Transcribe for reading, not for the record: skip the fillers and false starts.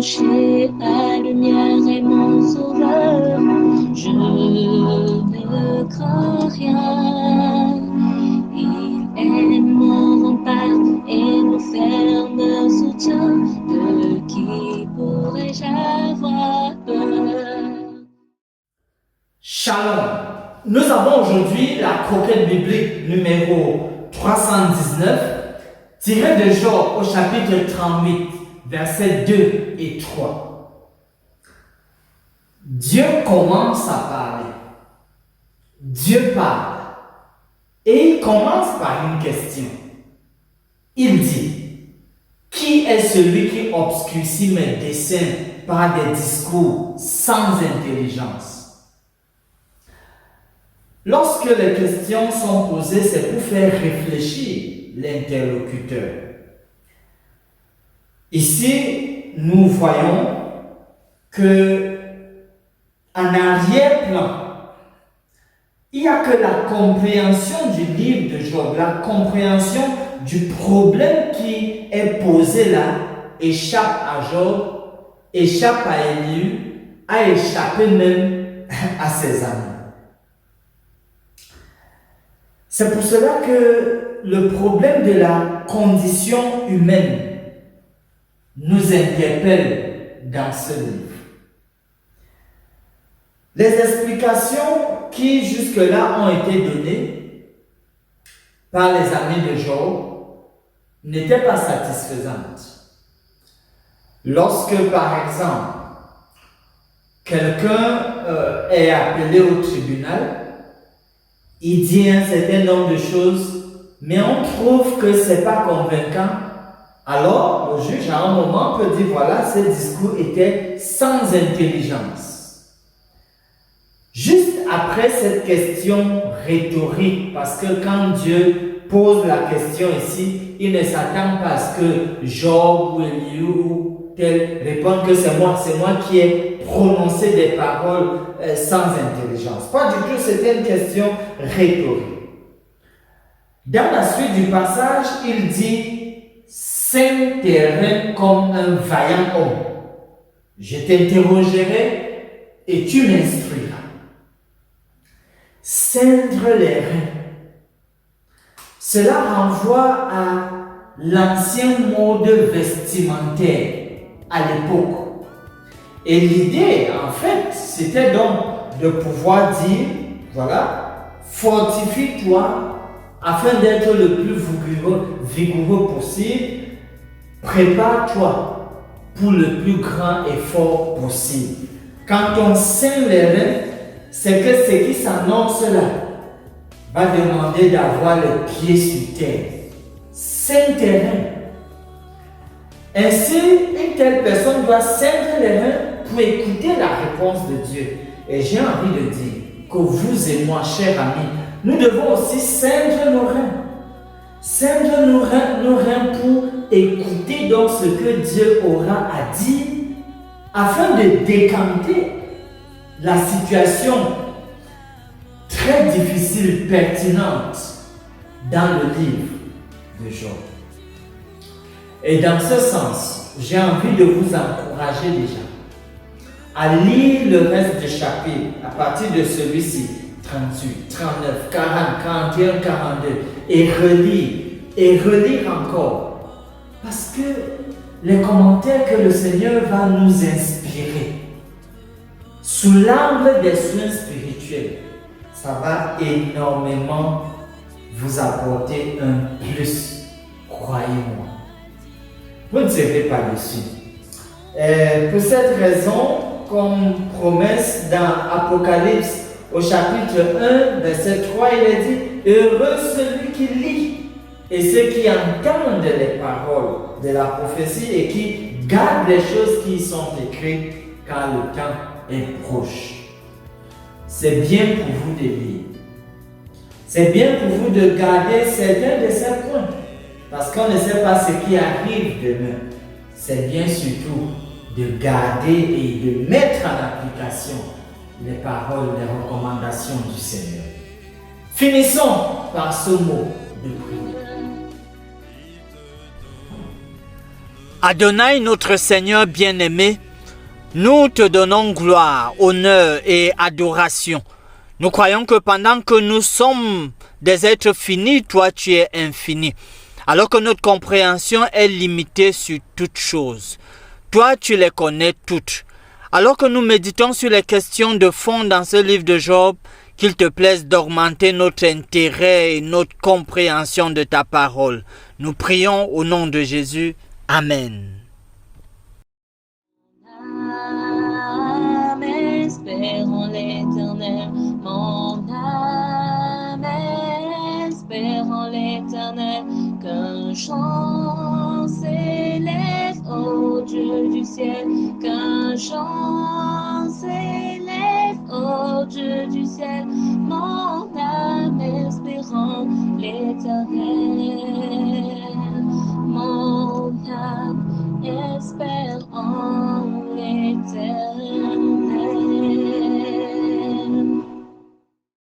rocher, ta lumière est mon sauveur. Je ne crains rien. Il est mon rempart et mon ferme soutien. De qui pourrais-je avoir peur? Shalom. Nous avons aujourd'hui la croquette biblique numéro 319, tirée de Job au chapitre 38, versets 2 et 3. Dieu commence à parler. Dieu parle. Et il commence par une question. Il dit, qui est celui qui obscurcit mes desseins par des discours sans intelligence? Lorsque les questions sont posées, c'est pour faire réfléchir l'interlocuteur. Ici, nous voyons que en arrière-plan, il n'y a que la compréhension du livre de Job, la compréhension du problème qui est posé là, échappe à Job, échappe à Élie, a échappé même à ses amis. C'est pour cela que le problème de la condition humaine nous interpelle dans ce livre. Les explications qui jusque-là ont été données par les amis de Job n'étaient pas satisfaisantes. Lorsque, par exemple, quelqu'un est appelé au tribunal, il dit un certain nombre de choses, mais on trouve que ce n'est pas convaincant. Alors, le juge, à un moment, peut dire, voilà, ce discours était sans intelligence. Juste après cette question rhétorique, parce que quand Dieu pose la question ici, il ne s'attend pas à ce que Job ou Élie ou tel répondent que c'est moi qui ai prononcé des paroles sans intelligence. Pas du tout, c'était une question rhétorique. Dans la suite du passage, il dit « Saint terrain comme un vaillant homme. Je t'interrogerai et tu m'instruiras. » Ceindre les reins. Cela renvoie à l'ancien mode vestimentaire à l'époque. Et l'idée, en fait, c'était donc de pouvoir dire, voilà, fortifie-toi afin d'être le plus vigoureux possible, prépare-toi pour le plus grand effort possible. Quand on ceint les reins, c'est que ce qui s'annonce là va demander d'avoir les pieds sur terre. Ceint tes reins. Ainsi, une telle personne doit ceindre les reins pour écouter la réponse de Dieu. Et j'ai envie de dire que vous et moi, chers amis, nous devons aussi ceindre nos reins. Ceindre nos reins pour écouter donc ce que Dieu aura à dire afin de décanter la situation très difficile, pertinente dans le livre de Job. Et dans ce sens, j'ai envie de vous encourager déjà à lire le reste du chapitre à partir de celui-ci, 38, 39, 40, 41, 42, et relire encore. Parce que les commentaires que le Seigneur va nous inspirer sous l'angle des soins spirituels, ça va énormément vous apporter un plus, croyez-moi. Vous ne serez pas déçus. Pour cette raison, comme promesse dans Apocalypse au chapitre 1, verset 3, il est dit « Heureux celui qui lit et ceux qui entendent les paroles de la prophétie et qui gardent les choses qui y sont écrites car le temps est proche. » C'est bien pour vous de lire. C'est bien pour vous de garder certains de ces points. Parce qu'on ne sait pas ce qui arrive demain. C'est bien surtout de garder et de mettre en application les paroles, les recommandations du Seigneur. Finissons par ce mot de prière. Adonai, notre Seigneur bien-aimé, nous te donnons gloire, honneur et adoration. Nous croyons que pendant que nous sommes des êtres finis, toi tu es infini. Alors que notre compréhension est limitée sur toutes choses. Toi tu les connais toutes. Alors que nous méditons sur les questions de fond dans ce livre de Job, qu'il te plaise d'augmenter notre intérêt et notre compréhension de ta parole. Nous prions au nom de Jésus. Amen. Âme espère en l'Éternel, mon âme espère en l'Éternel, qu'un chant s'élève au Dieu du ciel, qu'un chant s'élève au Dieu du ciel, mon âme espère en l'Éternel, mon âme espère en l'Éternel.